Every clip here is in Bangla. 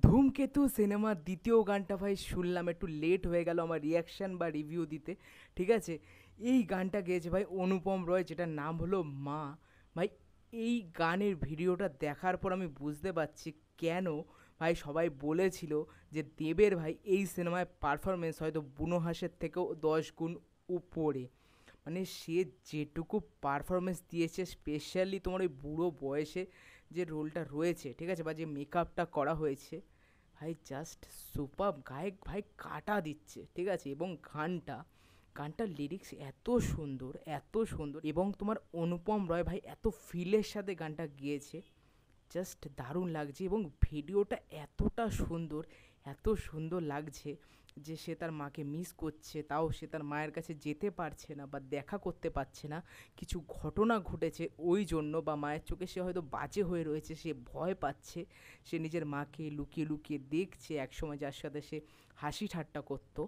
ধূমকেতু সিনেমার দ্বিতীয় গানটা ভাই শুনলাম, একটু লেট হয়ে গেল আমার রিয়াকশান বা রিভিউ দিতে। ঠিক আছে, এই গানটা গেয়েছে ভাই অনুপম রয়, যেটার নাম হলো মা। ভাই এই গানের ভিডিওটা দেখার পর আমি বুঝতে পারছি কেন ভাই সবাই বলেছিল যে দেবের ভাই এই সিনেমায় পারফরমেন্স হয়তো বুনো হাসের থেকেও 10 গুণ উপরে। মানে সে যেটুকু পারফরমেন্স দিয়েছে, স্পেশালি তোমার ওই বুড়ো বয়সে যে রোলটা রয়েছে, ঠিক আছে, বা যে মেকআপটা করা হয়েছে, ভাই জাস্ট সুপার। গায়ক ভাই কাটা দিচ্ছে, ঠিক আছে। এবং গানটার লিরিক্স এত সুন্দর, এত সুন্দর, এবং তোমার অনুপম রয় ভাই এত ফিলের সাথে গানটা গিয়েছে, জাস্ট দারুণ লাগছে। এবং ভিডিওটা এতটা সুন্দর, এত সুন্দর লাগছে যে সে তার মাকে মিস করছে, তাও সে তার মায়ের কাছে যেতে পারছে না বা দেখা করতে পারছে না। কিছু ঘটনা ঘটেছে ওই জন্য, বা মায়ের চোখে সে হয়তো বাজে হয়ে রয়েছে, সে ভয় পাচ্ছে, সে নিজের মাকে লুকিয়ে লুকিয়ে দেখছে, একসময় যার সাথে সে হাসি ঠাট্টা করতো।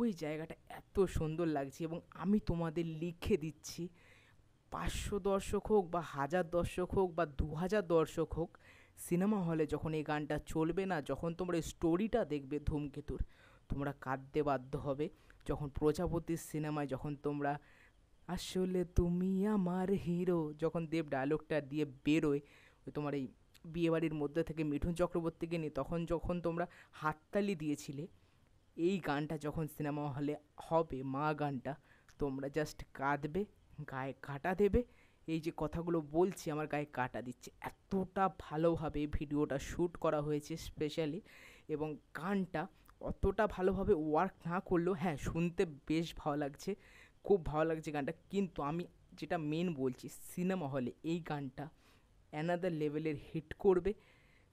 ওই জায়গাটা এত সুন্দর লাগছে। এবং আমি তোমাদের লিখে দিচ্ছি, 500 দর্শক হোক বা 1000 দর্শক হোক বা 2000 দর্শক হোক, সিনেমা হলে যখন এই গানটা চলবে না, যখন তোমরা এই স্টোরিটা দেখবে ধূমকেতুর, তোমরা কাঁদতে বাধ্য হবে। যখন প্রজাপতির সিনেমায় যখন তোমরা আসলে তুমি আমার হিরো, যখন দেব ডায়লগটা দিয়ে বেরোয়, ওই তোমার এই বিয়েবাড়ির মধ্যে থেকে মিঠুন চক্রবর্তীকে নিয়ে, তখন যখন তোমরা হাততালি দিয়েছিলে, এই গানটা যখন সিনেমা হলে হবে, মা গানটা, তোমরা জাস্ট কাঁদবে, গায়ে কাঁটা দেবে। এই যে কথাগুলো বলছি, আমার গায়ে কাঁটা দিচ্ছে, এতটা ভালোভাবে ভিডিওটা শ্যুট করা হয়েছে স্পেশালি। এবং গানটা অতটা ভালোভাবে ওয়ার্ক না করলেও হ্যাঁ, শুনতে বেশ ভালো লাগছে, খুব ভালো লাগছে গানটা। কিন্তু আমি যেটা মেন বলছি, সিনেমা হলে এই গানটা অ্যানাদার লেভেলের হিট করবে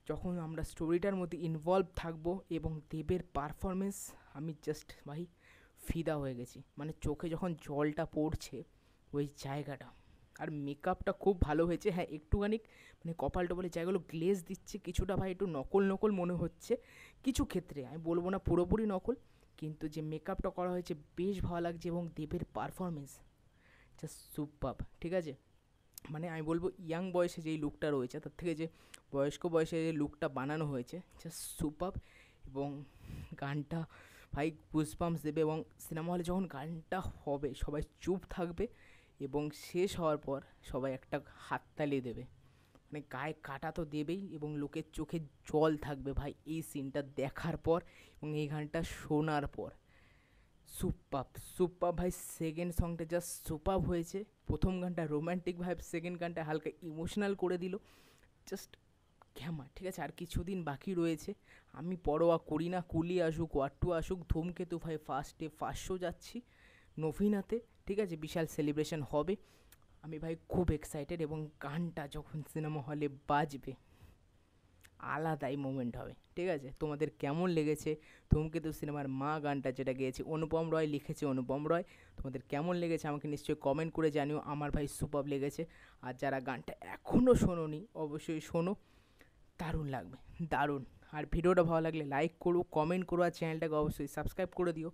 যখন আমরা স্টোরিটার মধ্যে ইনভলভ থাকবো। এবং দেবের পারফরমেন্স, আমি জাস্ট ভাই ফিদা হয়ে গেছি, মানে চোখে যখন জলটা পড়ছে ওই জায়গাটা। আর মেকআপটা খুব ভালো হয়েছে, হ্যাঁ একটুখানি মানে কপাল টপালের জায়গাগুলো গ্লেজ দিচ্ছে কিছুটা, ভাই একটু নকল নকল মনে হচ্ছে কিছু ক্ষেত্রে, আমি বলবো না পুরোপুরি নকল, কিন্তু যে মেকআপটা করা হয়েছে বেশ ভালো লাগছে। এবং দেবের পারফরমেন্স জাস্ট সুপার, ঠিক আছে। মানে আমি বলবো ইয়াং বয়সে যেই লুকটা রয়েছে, তার থেকে যে বয়স্ক বয়সে যে লুকটা বানানো হয়েছে, জাস্ট সুপার। এবং গানটা ভাই গুজবাম্পস দেবে। এবং সিনেমা হলে যখন গানটা হবে সবাই চুপ থাকবে, এবং শেষ হওয়ার পর সবাই একটা হাততালি দেবে, মানে গায়ে কাটা তো দেবেই, এবং লোকের চোখে জল থাকবে ভাই এই সিনটা দেখার পর এবং এই গানটা শোনার পর। সুপার সুপার ভাই, সেকেন্ড সংটা জাস্ট সুপার হয়েছে। প্রথম গানটা রোম্যান্টিক ভাইব, সেকেন্ড গানটা হালকা ইমোশনাল করে দিল, জাস্ট ঘ্যামা, ঠিক আছে। আর কিছুদিন বাকি রয়েছে, আমি পরোয়া করি না, কুলি আসুক ওয়াট্টু আসুক, ধূমকেতু ভাই ফার্স্ট শো যাচ্ছি নভিনাতে, ঠিক আছে, বিশাল সেলিব্রেশন হবে। আমি ভাই খুব এক্সাইটেড, এবং গানটা যখন সিনেমা হলে বাজবে আলাদাই মোমেন্ট হবে, ঠিক আছে। তোমাদের কেমন লেগেছে ধূমকেতু সিনেমার মা গানটা, যেটা গেয়েছে অনুপম রয়, লিখেছে অনুপম রয়, তোমাদের কেমন লেগেছে আমাকে নিশ্চয়ই কমেন্ট করে জানিও। আমার ভাই সুপার লেগেছে। আর যারা গানটা এখনও শোনোনি অবশ্যই শোনো, দারুণ লাগবে, দারুণ। আর ভিডিওটা ভালো লাগলে লাইক করো, কমেন্ট করো, আর চ্যানেলটাকে অবশ্যই সাবস্ক্রাইব করে দিও।